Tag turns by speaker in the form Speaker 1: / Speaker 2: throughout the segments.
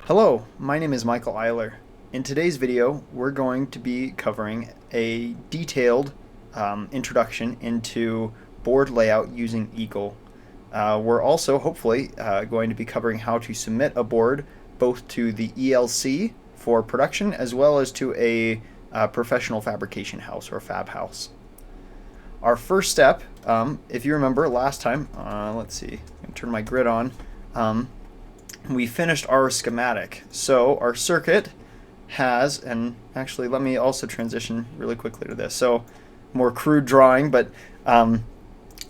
Speaker 1: Hello, my name is Michael Eiler. In today's video, we're going to be covering a detailed introduction into board layout using Eagle. We're also hopefully going to be covering how to submit a board both to the ELC for production as well as to a professional fabrication house or fab house. Our first step, if you remember last time, let's see, I can turn my grid on. We finished our schematic. So our circuit has, and actually let me also transition really quickly to this. So more crude drawing, but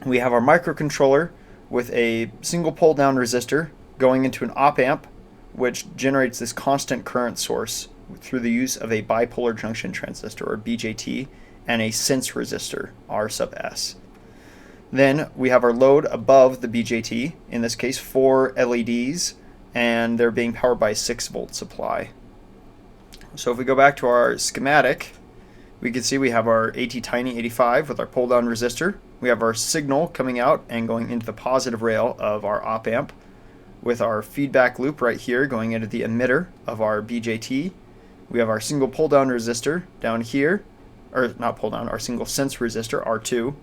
Speaker 1: we have our microcontroller with a single pull down resistor going into an op amp, which generates this constant current source through the use of a bipolar junction transistor or BJT and a sense resistor R sub S. Then we have our load above the BJT, in this case 4 LEDs, and they're being powered by a 6-volt supply. So if we go back to our schematic, we can see we have our ATtiny85 with our pull-down resistor. We have our signal coming out and going into the positive rail of our op-amp with our feedback loop right here going into the emitter of our BJT. We have our single pull-down resistor down here, or not pull-down, our single sense resistor, R2.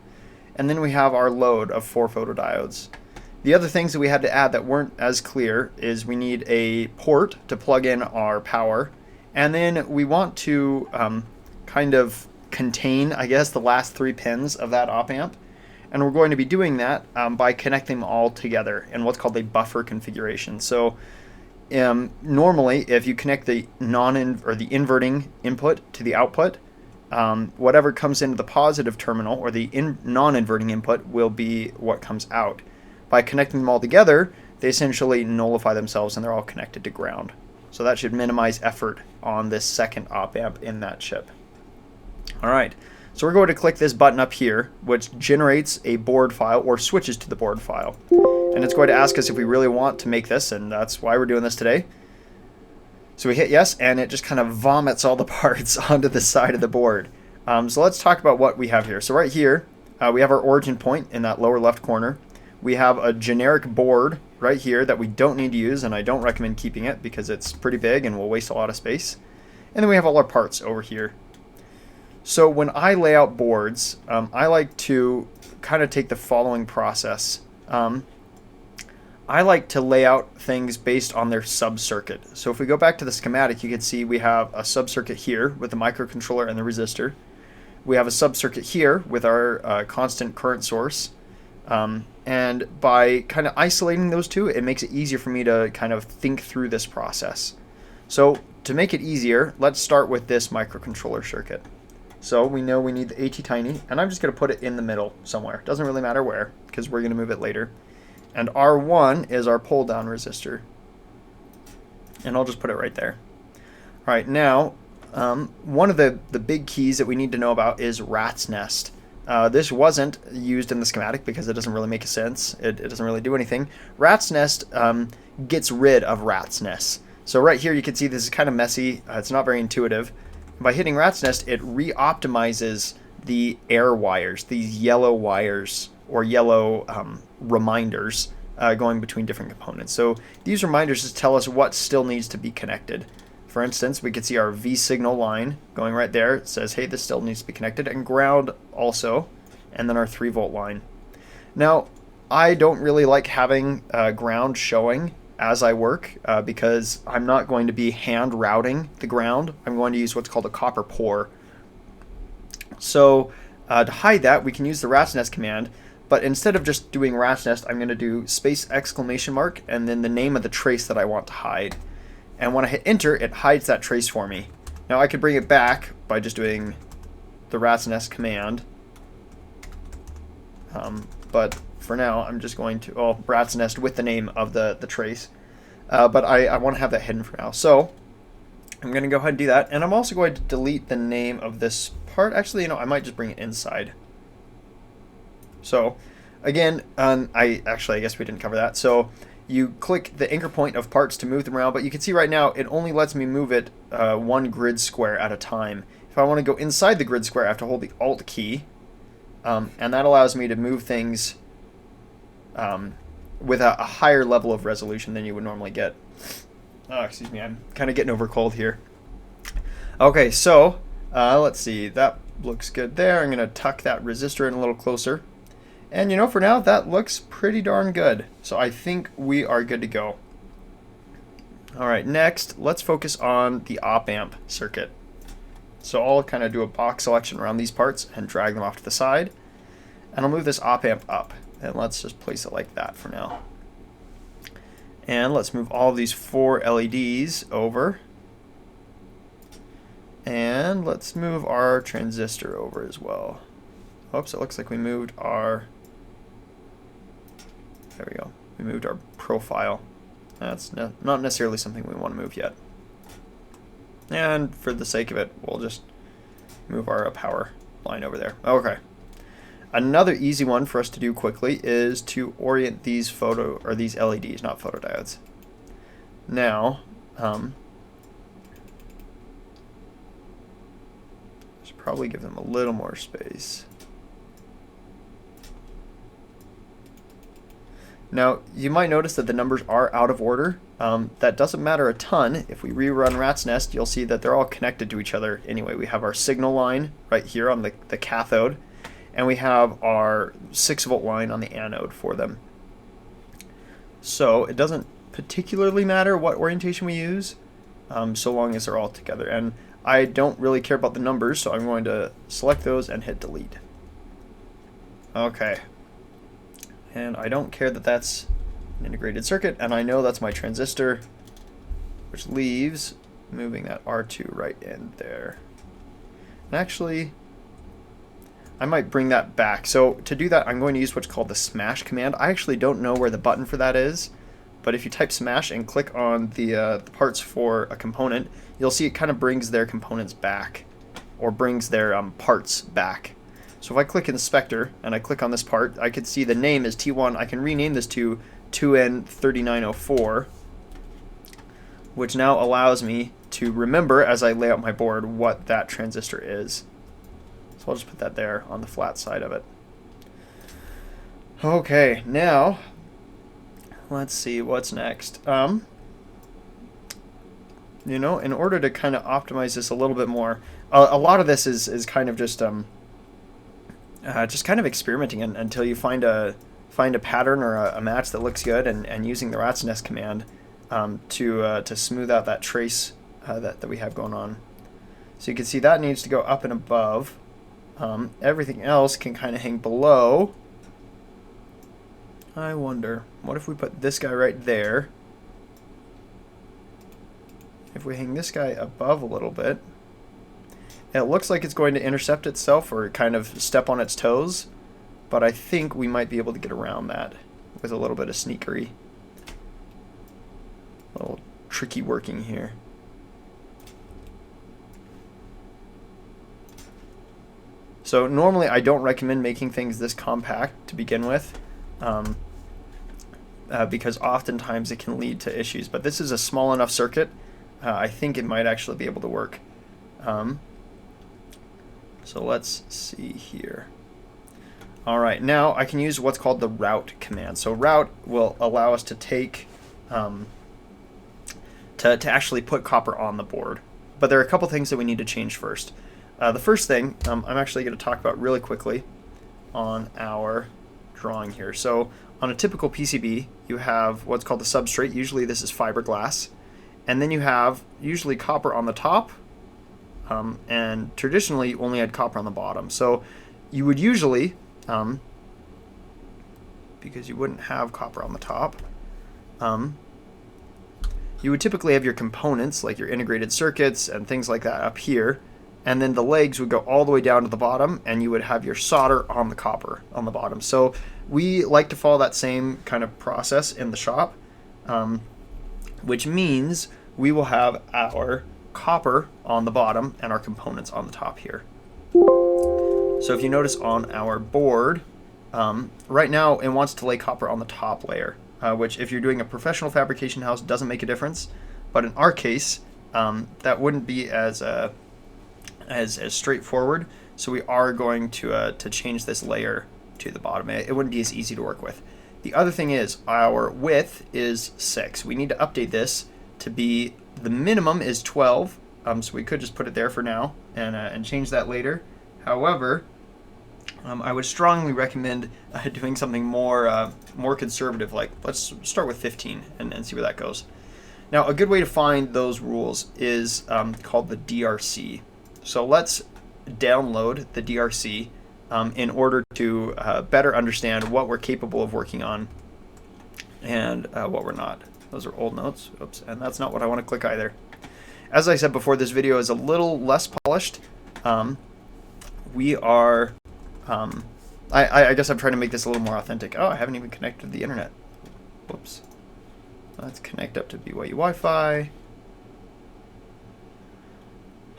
Speaker 1: And then we have our load of 4 photodiodes. The other things that we had to add that weren't as clear is we need a port to plug in our power, and then we want to kind of contain, I guess, the last 3 pins of that op amp, and we're going to be doing that by connecting them all together in what's called a buffer configuration. So normally, if you connect the the inverting input to the output, whatever comes into the positive terminal or the non-inverting input will be what comes out. By connecting them all together, they essentially nullify themselves and they're all connected to ground. So that should minimize effort on this second op amp in that chip. Alright, so we're going to click this button up here, which generates a board file or switches to the board file. And it's going to ask us if we really want to make this, and that's why we're doing this today. So we hit yes, and it just kind of vomits all the parts onto the side of the board. So let's talk about what we have here. So right here, we have our origin point in that lower left corner. We have a generic board right here that we don't need to use, and I don't recommend keeping it because it's pretty big and will waste a lot of space. And then we have all our parts over here. So when I lay out boards, I like to kind of take the following process. I like to lay out things based on their sub-circuit. So if we go back to the schematic, you can see we have a sub-circuit here with the microcontroller and the resistor. We have a sub-circuit here with our constant current source. And by kind of isolating those two, it makes it easier for me to kind of think through this process. So to make it easier, let's start with this microcontroller circuit. So we know we need the ATtiny, and I'm just going to put it in the middle somewhere. Doesn't really matter where, because we're going to move it later. And R1 is our pull-down resistor. And I'll just put it right there. All right, now, one of the big keys that we need to know about is rat's nest. This wasn't used in the schematic because it doesn't really make sense. It doesn't really do anything. Rat's nest gets rid of rat's nest. So right here you can see this is kind of messy. It's not very intuitive. By hitting rat's nest, it re-optimizes the air wires, these yellow wires or yellow reminders going between different components. So these reminders just tell us what still needs to be connected. For instance, we could see our V signal line going right there. It says, hey, this still needs to be connected, and ground also, and then our 3-volt line. Now, I don't really like having ground showing as I work because I'm not going to be hand routing the ground. I'm going to use what's called a copper pour. So to hide that, we can use the rat's nest command, but instead of just doing rat's nest, I'm going to do space exclamation mark and then the name of the trace that I want to hide. And when I hit enter, it hides that trace for me. Now I could bring it back by just doing the rat's nest command. But for now, I'm just going to, rat's nest with the name of the trace. But I want to have that hidden for now. So I'm going to go ahead and do that. And I'm also going to delete the name of this part. Actually, I might just bring it inside. So again, I guess we didn't cover that. So you click the anchor point of parts to move them around, but you can see right now it only lets me move it 1 grid square at a time. If I want to go inside the grid square, I have to hold the Alt key, and that allows me to move things with a higher level of resolution than you would normally get. Oh, excuse me, I'm kind of getting over cold here. Okay, so let's see. That looks good there. I'm going to tuck that resistor in a little closer. And you know, for now, that looks pretty darn good. So I think we are good to go. All right, next, let's focus on the op-amp circuit. So I'll kind of do a box selection around these parts and drag them off to the side. And I'll move this op-amp up. And let's just place it like that for now. And let's move all of these 4 LEDs over. And let's move our transistor over as well. Oops, it looks like we moved our... There we go. We moved our profile. That's not necessarily something we want to move yet. And for the sake of it, we'll just move our power line over there. Okay. Another easy one for us to do quickly is to orient these these LEDs, not photodiodes. Now, should probably give them a little more space. Now, you might notice that the numbers are out of order. That doesn't matter a ton. If we rerun Rat's Nest, you'll see that they're all connected to each other anyway. We have our signal line right here on the cathode, and we have our 6-volt line on the anode for them. So it doesn't particularly matter what orientation we use, so long as they're all together. And I don't really care about the numbers, so I'm going to select those and hit delete. Okay. And I don't care that that's an integrated circuit, and I know that's my transistor, which leaves moving that R2 right in there. And actually, I might bring that back. So to do that, I'm going to use what's called the smash command. I actually don't know where the button for that is, but if you type smash and click on the parts for a component, you'll see it kind of brings their components back, or brings their parts back. So if I click inspector and I click on this part, I can see the name is T1. I can rename this to 2N3904, which now allows me to remember as I lay out my board what that transistor is. So I'll just put that there on the flat side of it. Okay, now let's see what's next. You know, in order to kind of optimize this a little bit more, a lot of this is kind of just kind of experimenting until you find a pattern or a match that looks good, and using the Rat's Nest command to smooth out that trace that we have going on. So you can see that needs to go up and above. Everything else can kind of hang below. I wonder, what if we put this guy right there? If we hang this guy above a little bit, it looks like it's going to intercept itself or kind of step on its toes, but I think we might be able to get around that with a little bit of sneakery. A little tricky working here. So normally I don't recommend making things this compact to begin with, because oftentimes it can lead to issues, but this is a small enough circuit, I think it might actually be able to work. So let's see here. All right, now I can use what's called the route command. So route will allow us to take, to actually put copper on the board. But there are a couple things that we need to change first. The first thing I'm actually going to talk about really quickly on our drawing here. So on a typical PCB, you have what's called the substrate. Usually this is fiberglass. And then you have usually copper on the top, and traditionally you only had copper on the bottom. So you would usually, because you wouldn't have copper on the top, you would typically have your components, like your integrated circuits and things like that, up here, and then the legs would go all the way down to the bottom, and you would have your solder on the copper on the bottom. So we like to follow that same kind of process in the shop, which means we will have our copper on the bottom and our components on the top here. So if you notice on our board, right now it wants to lay copper on the top layer, which if you're doing a professional fabrication house doesn't make a difference, but in our case that wouldn't be as straightforward. So we are going to change this layer to the bottom. It wouldn't be as easy to work with. The other thing is our width is 6. We need to update this to be, the minimum is 12, so we could just put it there for now and change that later. However, I would strongly recommend doing something more conservative, like let's start with 15 and see where that goes. Now, a good way to find those rules is called the DRC. So let's download the DRC in order to better understand what we're capable of working on and what we're not. Those are old notes. Oops, and that's not what I want to click either. As I said before, this video is a little less polished. We are... I guess I'm trying to make this a little more authentic. Oh, I haven't even connected to the internet. Whoops. Let's connect up to BYU Wi-Fi.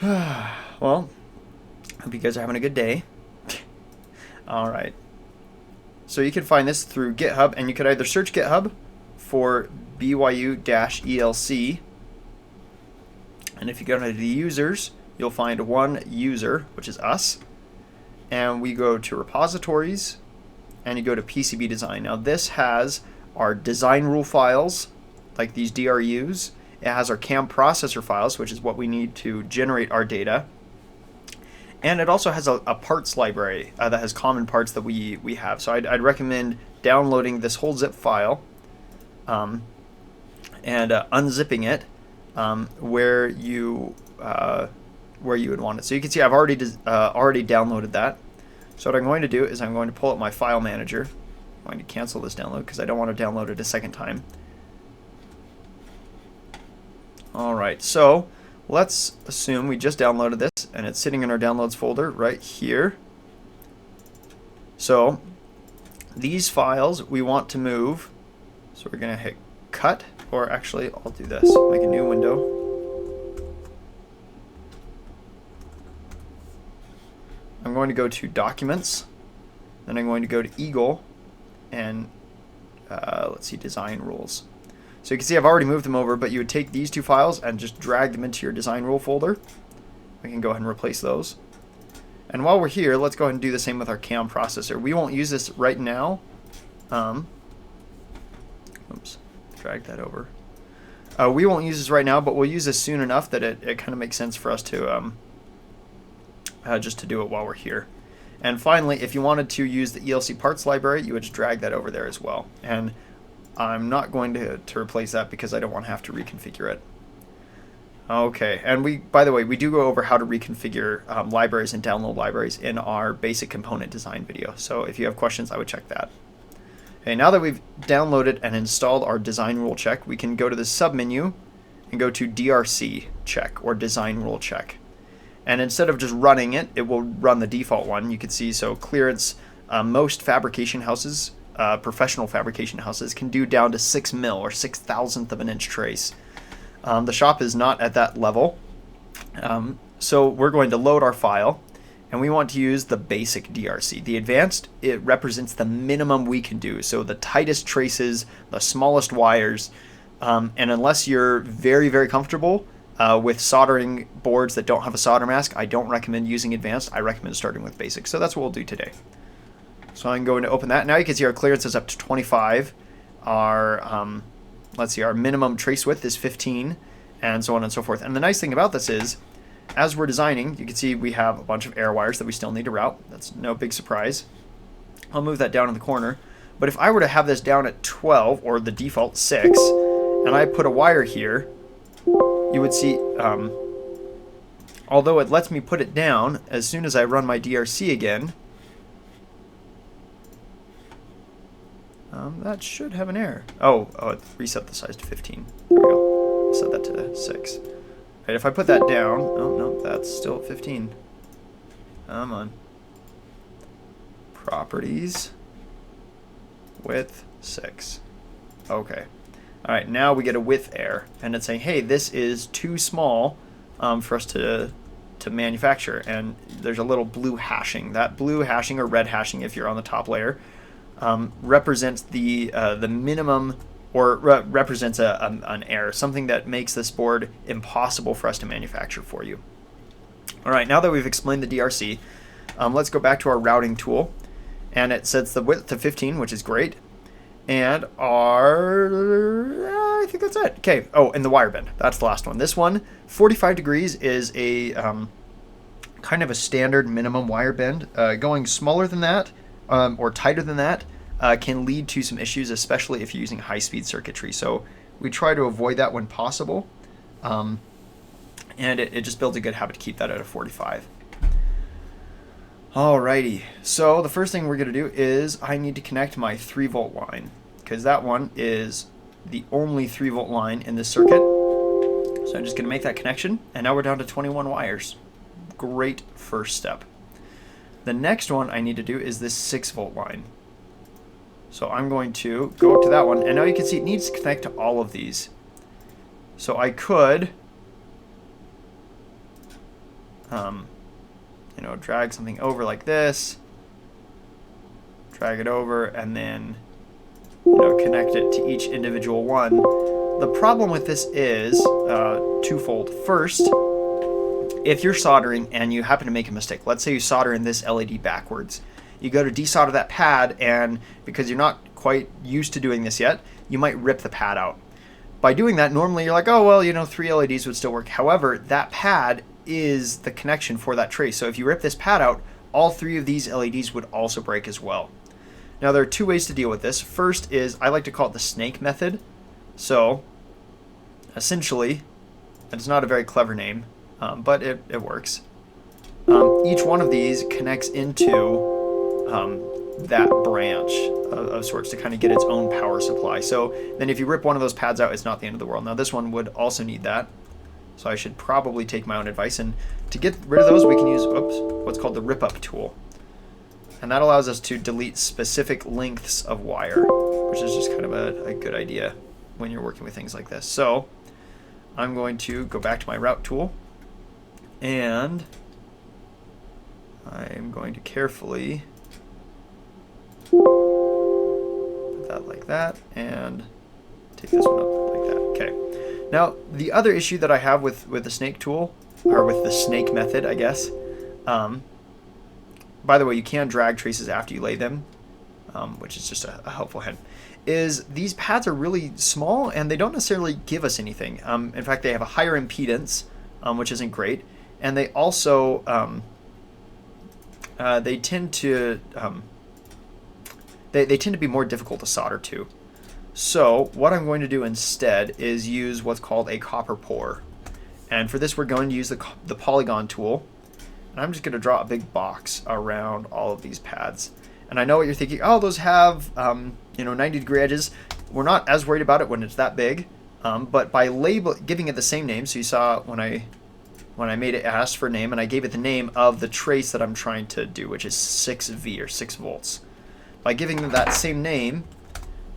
Speaker 1: Well, hope you guys are having a good day. All right. So you can find this through GitHub, and you could either search GitHub for BYU-ELC, and if you go to the users, you'll find one user, which is us, and we go to repositories, and you go to PCB design. Now this has our design rule files, like these DRUs. It has our CAM processor files, which is what we need to generate our data. And it also has a parts library that has common parts that we have. So I'd recommend downloading this whole zip file and unzipping it where you would want it. So you can see I've already downloaded that. So what I'm going to do is I'm going to pull up my file manager. I'm going to cancel this download because I don't want to download it a second time. Alright, so let's assume we just downloaded this and it's sitting in our downloads folder right here. So these files we want to move. So we're going to hit cut, or actually I'll do this, make a new window. I'm going to go to Documents, then I'm going to go to Eagle, and let's see, Design Rules. So you can see I've already moved them over, but you would take these two files and just drag them into your design rule folder. We can go ahead and replace those. And while we're here, let's go ahead and do the same with our CAM processor. We won't use this right now. Oops, drag that over. We won't use this right now, but we'll use this soon enough that it kind of makes sense for us to just to do it while we're here. And finally, if you wanted to use the ELC parts library, you would just drag that over there as well. And I'm not going to replace that because I don't want to have to reconfigure it. Okay, and by the way, we do go over how to reconfigure libraries and download libraries in our basic component design video. So if you have questions, I would check that. Okay, now that we've downloaded and installed our design rule check, we can go to the submenu and go to DRC check, or design rule check. And instead of just running it, it will run the default one. You can see, so clearance, most fabrication houses, professional fabrication houses, can do down to 6 mil or 6,000th of an inch trace. The shop is not at that level. So we're going to load our file, and we want to use the basic DRC. The advanced, it represents the minimum we can do. So the tightest traces, the smallest wires, and unless you're very, very comfortable with soldering boards that don't have a solder mask, I don't recommend using advanced. I recommend starting with basic. So that's what we'll do today. So I'm going to open that. Now you can see our clearance is up to 25. Our let's see, our minimum trace width is 15, and so on and so forth. And the nice thing about this is, as we're designing, you can see we have a bunch of air wires that we still need to route. That's no big surprise. I'll move that down in the corner. But if I were to have this down at 12, or the default 6, and I put a wire here, you would see, although it lets me put it down, as soon as I run my DRC again, that should have an error. Oh, it reset the size to 15. There we go. Set that to 6. Right, if I put that down, oh no, that's still at 15. Come on. Properties, width 6. Okay. All right, now we get a width error, and it's saying, hey, this is too small for us to manufacture. And there's a little blue hashing. That blue hashing, or red hashing if you're on the top layer, represents the minimum, or represents an error, something that makes this board impossible for us to manufacture for you. All right, now that we've explained the DRC, let's go back to our routing tool, and it sets the width to 15, which is great. And I think that's it. Okay. Oh, and the wire bend. That's the last one. This one, 45 degrees is a kind of a standard minimum wire bend. Going smaller than that or tighter than that can lead to some issues, especially if you're using high-speed circuitry. So we try to avoid that when possible. And it just builds a good habit to keep that at a 45. Alrighty, so the first thing we're going to do is I need to connect my 3-volt line, because that one is the only 3-volt line in this circuit. So I'm just going to make that connection, and now we're down to 21 wires. Great first step. The next one I need to do is this 6-volt line. So I'm going to go to that one, and now you can see it needs to connect to all of these. So I could drag something over like this, drag it over, and then connect it to each individual one. The problem with this is twofold. First, if you're soldering and you happen to make a mistake, let's say you solder in this LED backwards, you go to desolder that pad, and because you're not quite used to doing this yet, you might rip the pad out. By doing that, normally you're like, oh, well, 3 LEDs would still work. However, that pad is the connection for that trace. So if you rip this pad out, all 3 of these LEDs would also break as well. Now, there are 2 ways to deal with this. First is, I like to call it the snake method. So, essentially, it's not a very clever name, but it works. Each one of these connects into that branch of sorts to kind of get its own power supply. So then if you rip one of those pads out, it's not the end of the world. Now this one would also need that. So I should probably take my own advice. And to get rid of those, we can use what's called the rip up tool. And that allows us to delete specific lengths of wire, which is just kind of a good idea when you're working with things like this. So I'm going to go back to my route tool, and I'm going to carefully put that like that and take this one up like that. Okay. Now, the other issue that I have with the snake tool, or with the snake method, I guess, by the way, you can drag traces after you lay them, which is just a helpful hint, is these pads are really small and they don't necessarily give us anything. In fact, they have a higher impedance, which isn't great, and they also they tend to they tend to be more difficult to solder to. So what I'm going to do instead is use what's called a copper pour. And for this, we're going to use the polygon tool. And I'm just going to draw a big box around all of these pads. And I know what you're thinking, oh, those have 90-degree edges. We're not as worried about it when it's that big. But by giving it the same name, so you saw when I made it, asked for a name, and I gave it the name of the trace that I'm trying to do, which is 6V, or 6 volts. By giving them that same name,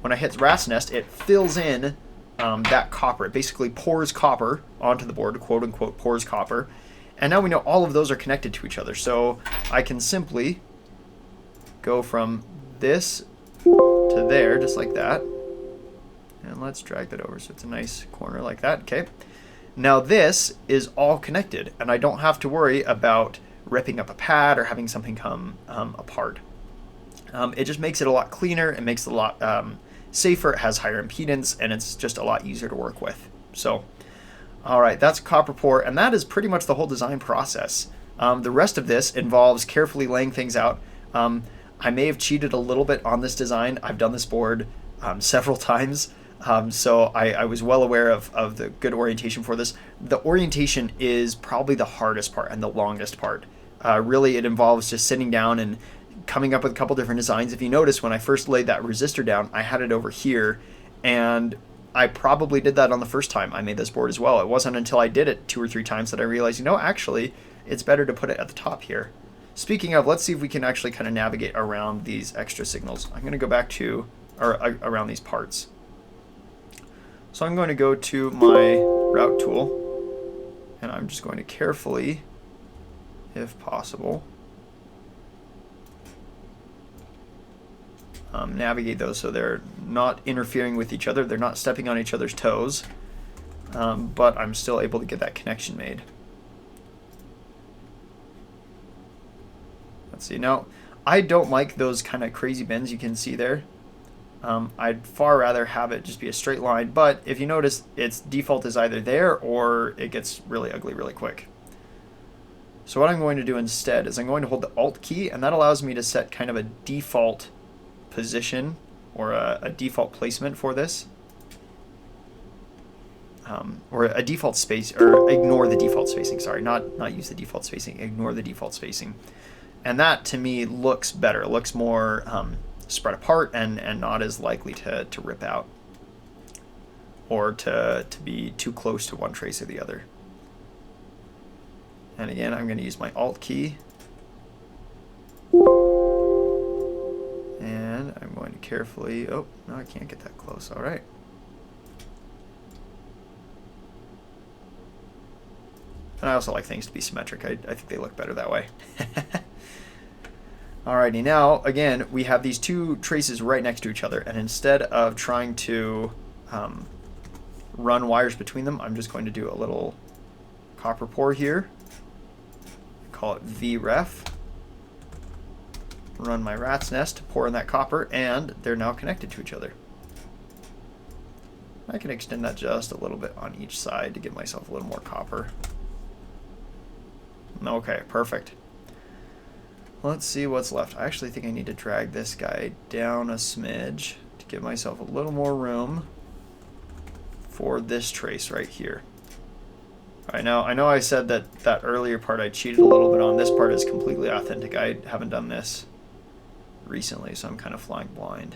Speaker 1: when I hit rat's nest, it fills in that copper. It basically pours copper onto the board, quote unquote, pours copper. And now we know all of those are connected to each other. So I can simply go from this to there, just like that. And let's drag that over so it's a nice corner like that. Okay. Now this is all connected, and I don't have to worry about ripping up a pad or having something come apart. It just makes it a lot cleaner. It makes it a lot safer. It has higher impedance, and it's just a lot easier to work with. So, all right, that's copper pour, and that is pretty much the whole design process. The rest of this involves carefully laying things out. I may have cheated a little bit on this design. I've done this board several times, so I was well aware of the good orientation for this. The orientation is probably the hardest part and the longest part. Really, it involves just sitting down and coming up with a couple different designs. If you notice, when I first laid that resistor down, I had it over here, and I probably did that on the first time I made this board as well. It wasn't until I did it 2 or 3 times that I realized, actually, it's better to put it at the top here. Speaking of, let's see if we can actually kind of navigate around these extra signals. I'm going to go back to, around these parts. So I'm going to go to my route tool, and I'm just going to carefully, if possible, navigate those so they're not interfering with each other, they're not stepping on each other's toes, but I'm still able to get that connection made. Let's see. Now, I don't like those kind of crazy bends you can see there. I'd far rather have it just be a straight line, but if you notice, its default is either there or it gets really ugly really quick. So what I'm going to do instead is I'm going to hold the Alt key, and that allows me to set kind of a default position or a default placement for this. Or a default space, or ignore the default spacing, sorry, not use the default spacing, ignore the default spacing. And that to me looks better, it looks more spread apart and not as likely to rip out or to be too close to one trace or the other. And again, I'm going to use my Alt key. And I'm going to carefully, oh, no, I can't get that close, all right. And I also like things to be symmetric. I think they look better that way. Alrighty, now, again, we have these two traces right next to each other, and instead of trying to run wires between them, I'm just going to do a little copper pour here. Call it vref. Run my rat's nest to pour in that copper, and they're now connected to each other. I can extend that just a little bit on each side to give myself a little more copper. Okay, perfect. Let's see what's left. I actually think I need to drag this guy down a smidge to give myself a little more room for this trace right here. All right, now I know I said that earlier part I cheated a little bit on. This part is completely authentic. I haven't done this recently, so I'm kind of flying blind.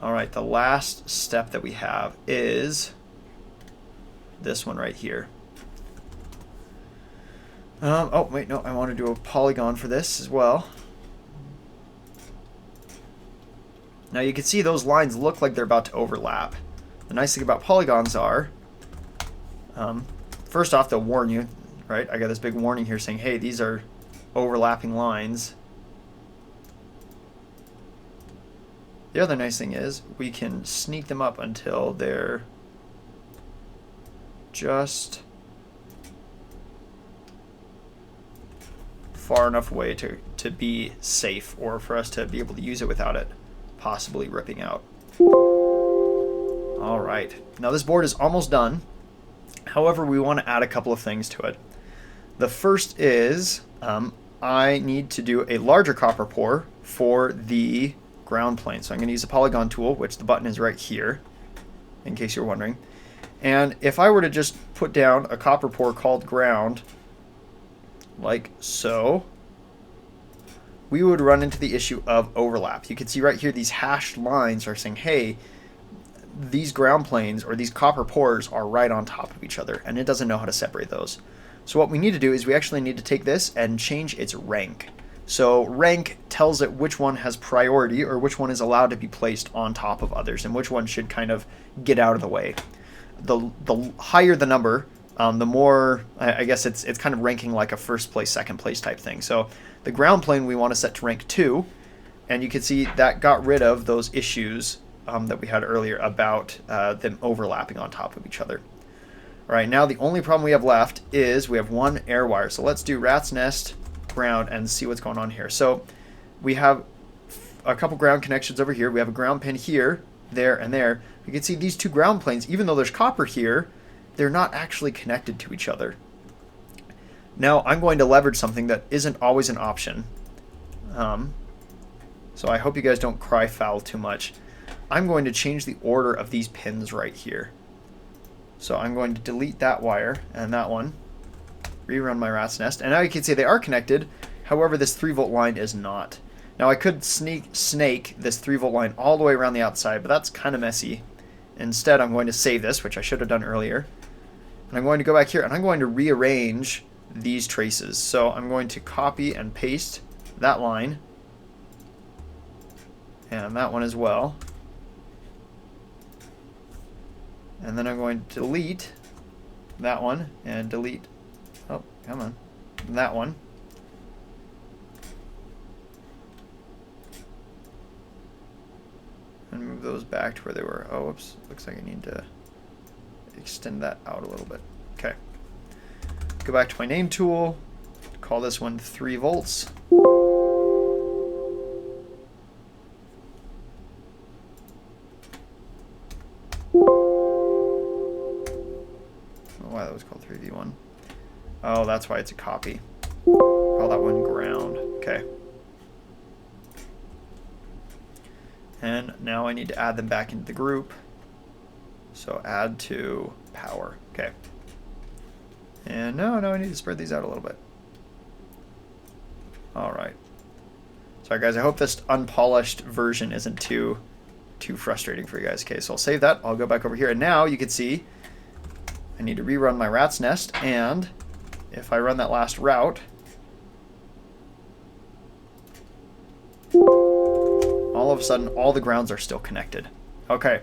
Speaker 1: All right, the last step that we have is this one right here. Oh, wait, no, I want to do a polygon for this as well. Now you can see those lines look like they're about to overlap. The nice thing about polygons are, first off, they'll warn you, right? I got this big warning here saying, hey, these are overlapping lines. The other nice thing is we can sneak them up until they're just far enough away to be safe, or for us to be able to use it without it possibly ripping out. All right, now this board is almost done. However, we want to add a couple of things to it. The first is I need to do a larger copper pour for the ground plane. So I'm going to use the polygon tool, which the button is right here, in case you're wondering. And if I were to just put down a copper pour called ground, like so, we would run into the issue of overlap. You can see right here these hashed lines are saying, hey, these ground planes or these copper pours are right on top of each other, and it doesn't know how to separate those. So what we need to do is we actually need to take this and change its rank. So rank tells it which one has priority, or which one is allowed to be placed on top of others, and which one should kind of get out of the way. The higher the number, the more, I guess it's kind of ranking like a first place, second place type thing. So the ground plane we want to set to rank 2, and you can see that got rid of those issues that we had earlier about them overlapping on top of each other. All right, now the only problem we have left is we have one air wire. So let's do rat's nest ground and see what's going on here. So we have a couple ground connections over here. We have a ground pin here, there, and there. You can see these two ground planes, even though there's copper here, they're not actually connected to each other. Now I'm going to leverage something that isn't always an option. So I hope you guys don't cry foul too much. I'm going to change the order of these pins right here. So I'm going to delete that wire and that one, rerun my rat's nest, and now you can see they are connected. However, this 3-volt line is not. Now I could snake this 3-volt line all the way around the outside, but that's kind of messy. Instead, I'm going to save this, which I should have done earlier. And I'm going to go back here and I'm going to rearrange these traces. So I'm going to copy and paste that line and that one as well. And then I'm going to delete that one and delete, oh, come on, that one. And move those back to where they were. Oh, whoops, looks like I need to extend that out a little bit. Okay. Go back to my name tool, call this one 3 volts. that was called 3v1. Oh, that's why it's a copy. Call that one ground. Okay. And now I need to add them back into the group. So add to power. Okay. And no, I need to spread these out a little bit. All right. Sorry guys, I hope this unpolished version isn't too frustrating for you guys. Okay, so I'll save that. I'll go back over here, and now you can see I need to rerun my rat's nest, and if I run that last route, all of a sudden all the grounds are still connected. Okay,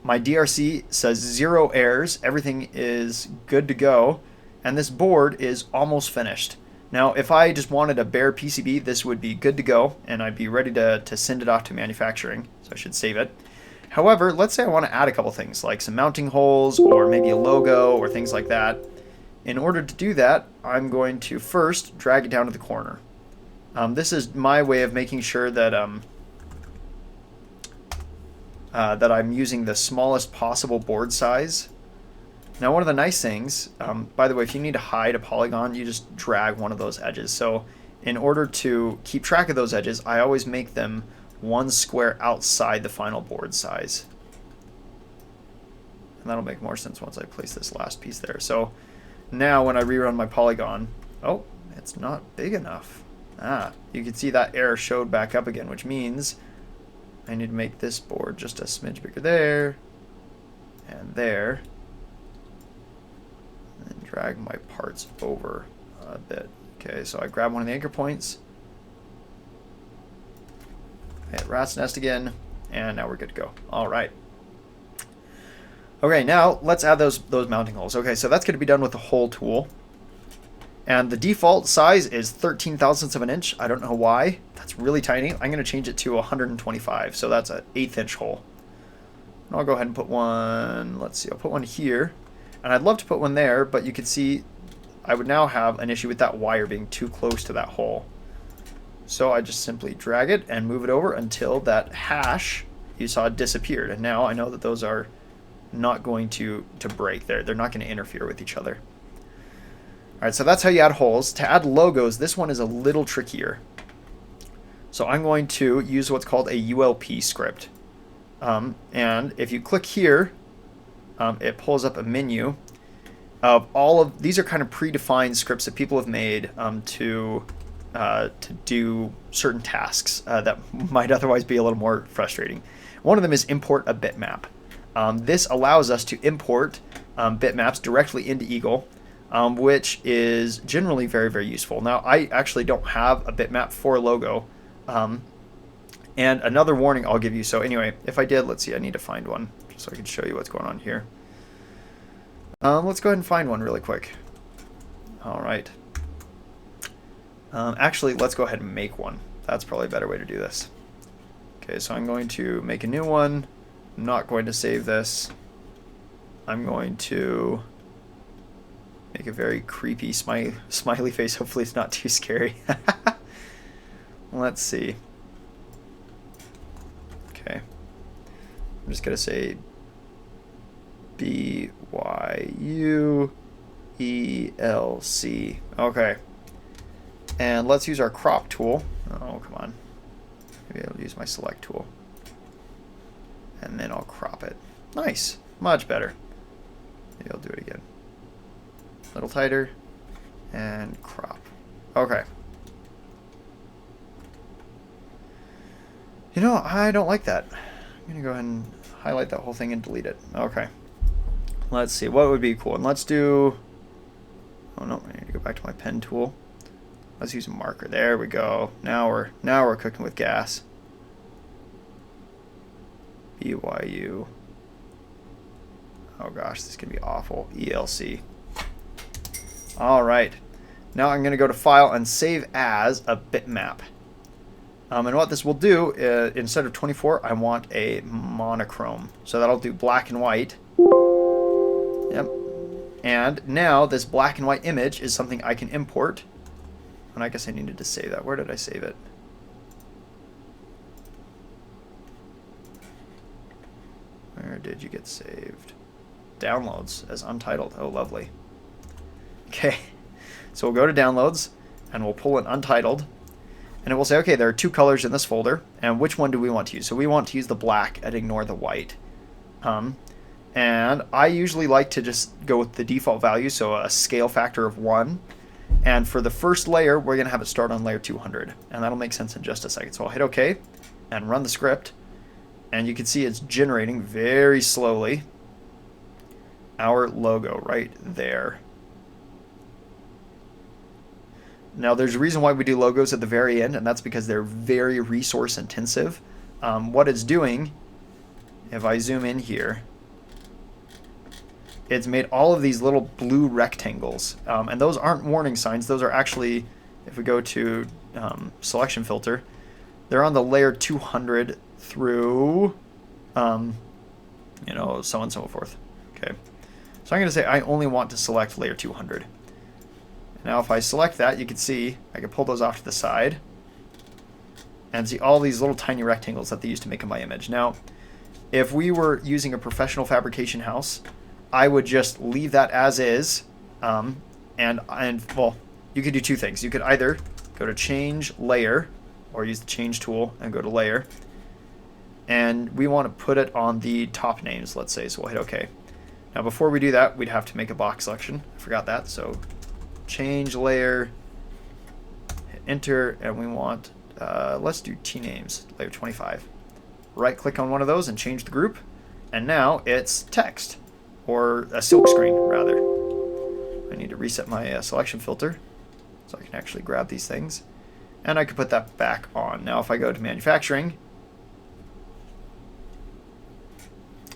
Speaker 1: my DRC says 0 errors, everything is good to go, and this board is almost finished. Now, if I just wanted a bare PCB, this would be good to go, and I'd be ready to send it off to manufacturing, so I should save it. However, let's say I want to add a couple things, like some mounting holes, or maybe a logo, or things like that. In order to do that, I'm going to first drag it down to the corner. This is my way of making sure that that I'm using the smallest possible board size. Now, one of the nice things, by the way, if you need to hide a polygon, you just drag one of those edges. So in order to keep track of those edges, I always make them one square outside the final board size. And that'll make more sense once I place this last piece there. So now when I rerun my polygon, oh, it's not big enough. You can see that error showed back up again, which means I need to make this board just a smidge bigger there and there. And drag my parts over a bit. Okay, so I grab one of the anchor points, hit rat's nest again, and now we're good to go. All right. Okay, now let's add those mounting holes. Okay, so that's going to be done with the hole tool. And the default size is 13 thousandths of an inch. I don't know why. That's really tiny. I'm going to change it to 125, so that's an 1/8 inch hole. And I'll go ahead and put one, let's see, I'll put one here. And I'd love to put one there, but you can see I would now have an issue with that wire being too close to that hole. So I just simply drag it and move it over until that hash you saw disappeared. And now I know that those are not going to break. They're not going to interfere with each other. All right, so that's how you add holes. To add logos, this one is a little trickier. So I'm going to use what's called a ULP script. And if you click here, it pulls up a menu of all of these are kind of predefined scripts that people have made to do certain tasks that might otherwise be a little more frustrating. One of them is import a bitmap. This allows us to import bitmaps directly into Eagle, which is generally very, very useful. Now, I actually don't have a bitmap for a logo. And another warning I'll give you. So anyway, if I did, let's see, I need to find one just so I can show you what's going on here. Let's go ahead and find one really quick. All right. Actually, let's go ahead and make one. That's probably a better way to do this. Okay, so I'm going to make a new one. I'm not going to save this. I'm going to make a very creepy smiley face. Hopefully it's not too scary. Let's see. Okay. I'm just going to say BYUELC. Okay. And let's use our crop tool. Oh, come on. Maybe I'll use my select tool. And then I'll crop it. Nice. Much better. Maybe I'll do it again. A little tighter. And crop. Okay. You know, I don't like that. I'm going to go ahead and highlight that whole thing and delete it. Okay. Let's see. What would be cool? And let's do... Oh, no. I need to go back to my pen tool. Let's use a marker. There we go. Now we're cooking with gas. BYU. Oh gosh, this is gonna be awful. ELC. All right. Now I'm gonna go to File and Save as a bitmap. And what this will do, instead of 24, I want a monochrome. So that'll do black and white. Yep. And now this black and white image is something I can import. And I guess I needed to save that. Where did I save it? Where did you get saved? Downloads as Untitled. Oh, lovely. Okay, so we'll go to downloads and we'll pull an Untitled, and it will say, okay, there are two colors in this folder, and which one do we want to use? So we want to use the black and ignore the white. And I usually like to just go with the default value, so a scale factor of 1. And for the first layer, we're going to have it start on layer 200, and that'll make sense in just a second. So I'll hit OK and run the script, and you can see it's generating very slowly our logo right there. Now, there's a reason why we do logos at the very end, and that's because they're very resource intensive. What it's doing, if I zoom in here, it's made all of these little blue rectangles, and those aren't warning signs. Those are actually, if we go to selection filter, they're on the layer 200 through, you know, so on and so forth. Okay, so I'm going to say I only want to select layer 200. Now if I select that, you can see I can pull those off to the side and see all these little tiny rectangles that they used to make in my image. Now, if we were using a professional fabrication house, I would just leave that as is, and well, you could do two things. You could either go to change layer or use the change tool and go to layer, and we want to put it on the top names, let's say, so we'll hit OK. Now before we do that, we'd have to make a box selection. I forgot that, so change layer, hit enter, and we want, let's do T names, layer 25. Right click on one of those and change the group, and now it's text, or a silk screen rather. I need to reset my selection filter so I can actually grab these things, and I can put that back on. Now if I go to manufacturing,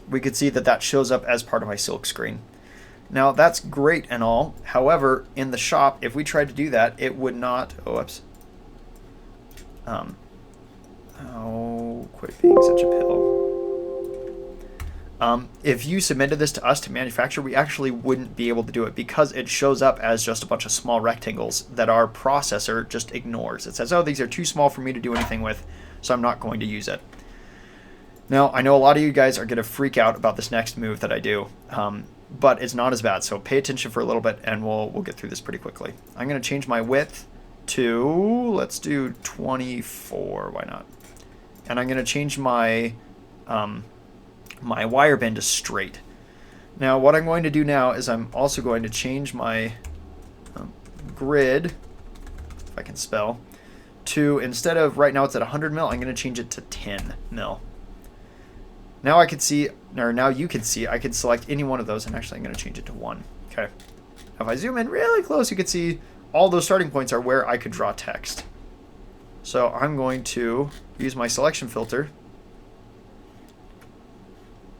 Speaker 1: we could see that that shows up as part of my silk screen. Now that's great and all, however, in the shop, if we tried to do that, it would not, quit being such a pill. If you submitted this to us to manufacture, we actually wouldn't be able to do it because it shows up as just a bunch of small rectangles that our processor just ignores. It says, oh, these are too small for me to do anything with, so I'm not going to use it. Now, I know a lot of you guys are going to freak out about this next move that I do. But it's not as bad, so pay attention for a little bit and we'll get through this pretty quickly. I'm going to change my width to, let's do 24, why not? And I'm going to change my my wire band to straight. Now what I'm going to do now is I'm also going to change my grid, if I can spell, to, instead of right now it's at 100 mil, I'm going to change it to 10 mil. Now I can see, or now you can see, I can select any one of those, and actually I'm going to change it to 1. Okay. Now if I zoom in really close, you can see all those starting points are where I could draw text. So I'm going to use my selection filter,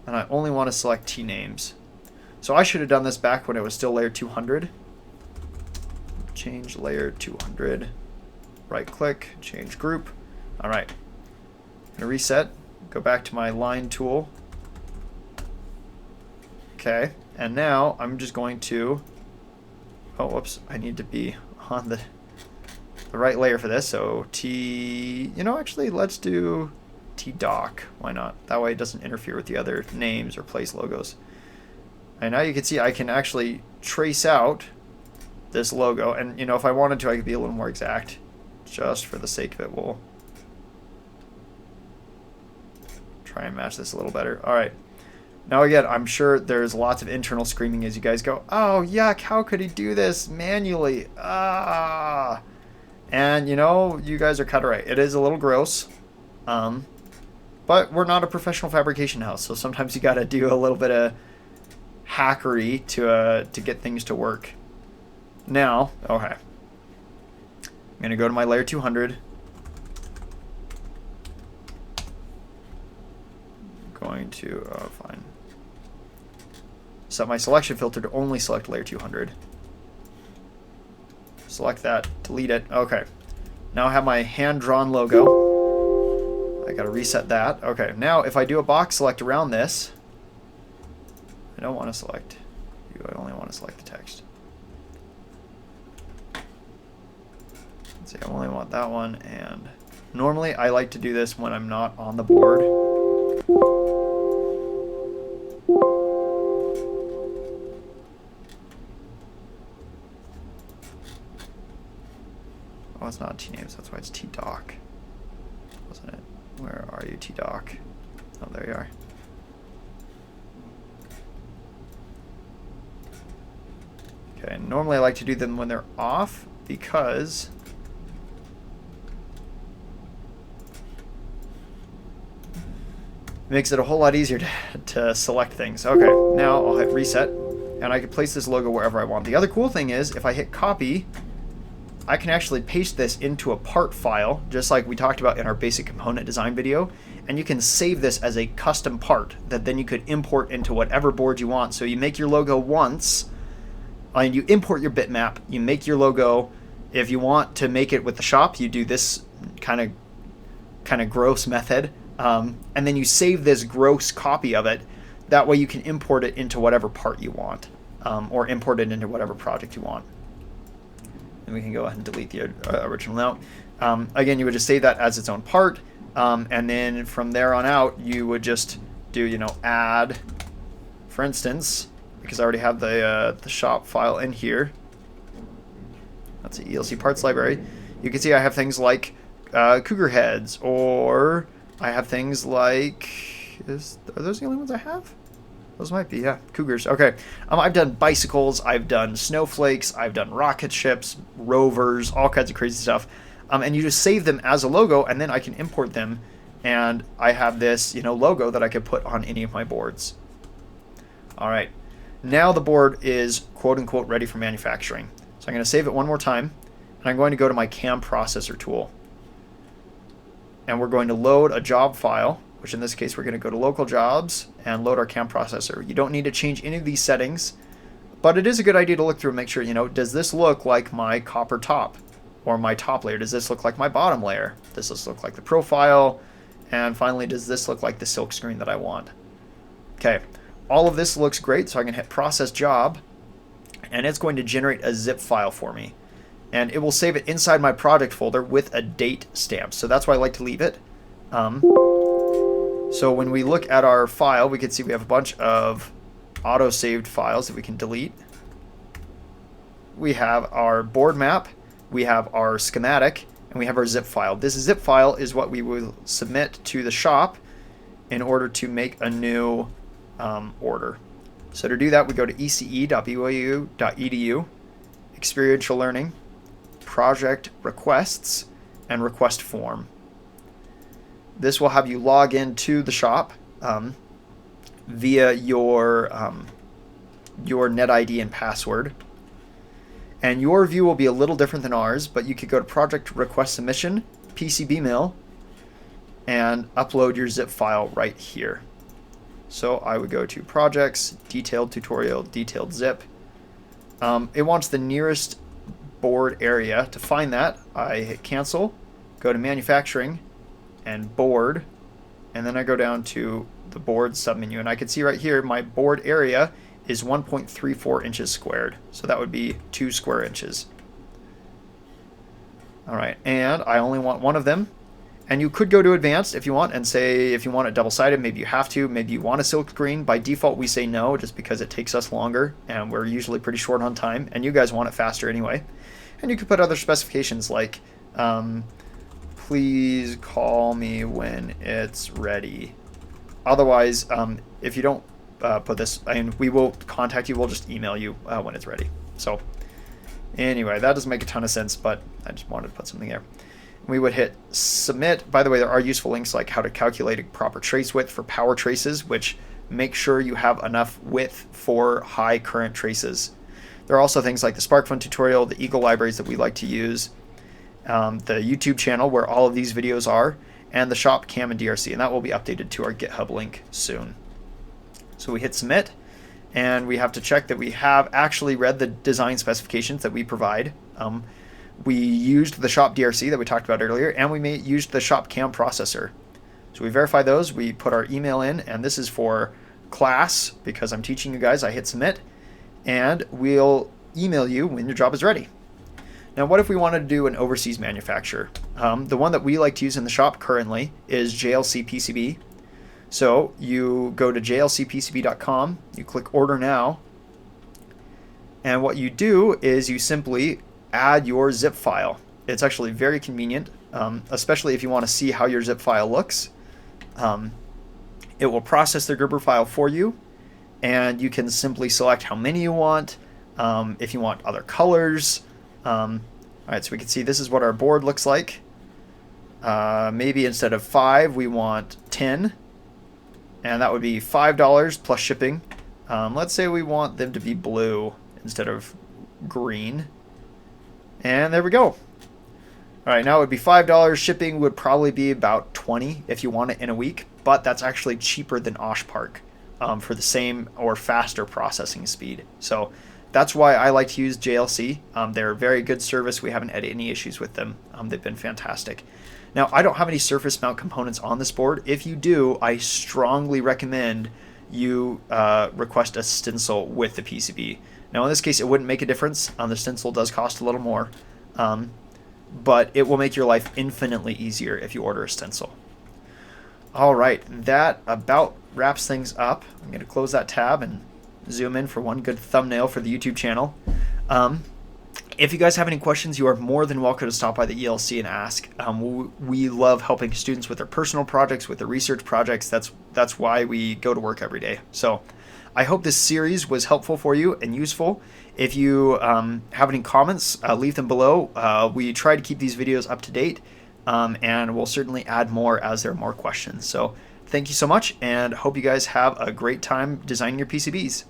Speaker 1: and I only want to select T names. So I should have done this back when it was still layer 200. Change layer 200. Right click, change group. All right. I'm going to reset. Go back to my line tool. Okay, and now I'm just going to, oh, whoops, I need to be on the right layer for this. So T, you know, actually, let's do T doc. Why not? That way it doesn't interfere with the other names or place logos. And now you can see I can actually trace out this logo. And, you know, if I wanted to, I could be a little more exact. Just for the sake of it, we'll try and match this a little better. All right. Now again, I'm sure there's lots of internal screaming as you guys go, oh, yuck, how could he do this manually? Ah. And, you know, you guys are kind of right. It is a little gross. But we're not a professional fabrication house, so sometimes you got to do a little bit of hackery to get things to work. Now, okay. I'm going to go to my layer 200. Going to, fine. Set my selection filter to only select layer 200. Select that, delete it. Okay. Now I have my hand-drawn logo. I gotta reset that. Okay, now if I do a box select around this, I don't want to select you, I only want to select the text. Let's see, I only want that one, and normally I like to do this when I'm not on the board. we are. Okay, normally I like to do them when they're off because it makes it a whole lot easier to select things. Okay, now I'll hit reset, and I can place this logo wherever I want. The other cool thing is, if I hit copy, I can actually paste this into a part file, just like we talked about in our basic component design video, and you can save this as a custom part that then you could import into whatever board you want. So you make your logo once, and you import your bitmap, you make your logo. If you want to make it with the shop, you do this kind of gross method, and then you save this gross copy of it. That way you can import it into whatever part you want, or import it into whatever project you want. And we can go ahead and delete the original note. Again, you would just save that as its own part, and then from there on out, you would just do, you know, add, for instance, because I already have the shop file in here. That's the ELC parts library. You can see I have things like cougar heads, or I have things like, are those the only ones I have? Those might be, yeah, cougars. Okay, I've done bicycles, I've done snowflakes, I've done rocket ships, rovers, all kinds of crazy stuff. And you just save them as a logo, and then I can import them, and I have this, you know, logo that I could put on any of my boards. All right, now the board is quote-unquote ready for manufacturing. So I'm going to save it one more time, and I'm going to go to my CAM processor tool. And we're going to load a job file, which in this case we're going to go to local jobs and load our CAM processor. You don't need to change any of these settings, but it is a good idea to look through and make sure, you know, does this look like my copper top or my top layer? Does this look like my bottom layer? Does this look like the profile? And finally, does this look like the silk screen that I want? Okay, all of this looks great, so I can hit process job, and it's going to generate a zip file for me. And it will save it inside my project folder with a date stamp. So that's why I like to leave it. So when we look at our file, we can see we have a bunch of auto-saved files that we can delete. We have our board map, we have our schematic, and we have our zip file. This zip file is what we will submit to the shop in order to make a new order. So to do that, we go to ece.byu.edu, experiential learning, project requests, and request form. This will have you log into the shop via your net ID and password. And your view will be a little different than ours, but you could go to project request submission, PCB and upload your zip file right here. So I would go to projects, detailed tutorial, detailed zip. It wants the nearest board area. To find that, I hit cancel, go to manufacturing and board, and then I go down to the board submenu, and I can see right here my board area is 1.34 inches squared, so that would be 2 square inches. All right, and I only want one of them, and you could go to advanced if you want and say if you want it double-sided, maybe you have to, maybe you want a silk screen. By default we say no, just because it takes us longer and we're usually pretty short on time, and you guys want it faster anyway. And you could put other specifications like please call me when it's ready. Otherwise, if you don't put this, we will contact you. We'll just email you when it's ready. So anyway, that doesn't make a ton of sense, but I just wanted to put something there. We would hit submit. By the way, there are useful links like how to calculate a proper trace width for power traces, which make sure you have enough width for high current traces. There are also things like the SparkFun tutorial, the Eagle libraries that we like to use, the YouTube channel where all of these videos are, and the shop CAM and DRC, and that will be updated to our GitHub link soon. So we hit submit, and we have to check that we have actually read the design specifications that we provide. We used the shop DRC that we talked about earlier, and we used the shop CAM processor. So we verify those, we put our email in, and this is for class, because I'm teaching you guys. I hit submit, and we'll email you when your job is ready. Now, what if we wanted to do an overseas manufacturer? The one that we like to use in the shop currently is JLC PCB. So you go to jlcpcb.com, you click order now, and what you do is you simply add your zip file. It's actually very convenient, especially if you want to see how your zip file looks. It will process the Gerber file for you, and you can simply select how many you want, if you want other colors. All right, so we can see this is what our board looks like. Maybe instead of 5, we want 10, and that would be $5 plus shipping. Let's say we want them to be blue instead of green. And there we go. All right, now it would be $5. Shipping would probably be about 20 if you want it in a week, but that's actually cheaper than Oshpark for the same or faster processing speed. So that's why I like to use JLC. They're a very good service. We haven't had any issues with them. They've been fantastic. Now, I don't have any surface mount components on this board. If you do, I strongly recommend you request a stencil with the PCB. Now, in this case, it wouldn't make a difference. The stencil does cost a little more, but it will make your life infinitely easier if you order a stencil. All right, that about wraps things up. I'm going to close that tab and zoom in for one good thumbnail for the YouTube channel. If you guys have any questions, you are more than welcome to stop by the ELC and ask. We love helping students with their personal projects, with their research projects. That's why we go to work every day. So I hope this series was helpful for you and useful. If you have any comments, leave them below. We try to keep these videos up to date, and we'll certainly add more as there are more questions. So thank you so much, and hope you guys have a great time designing your PCBs.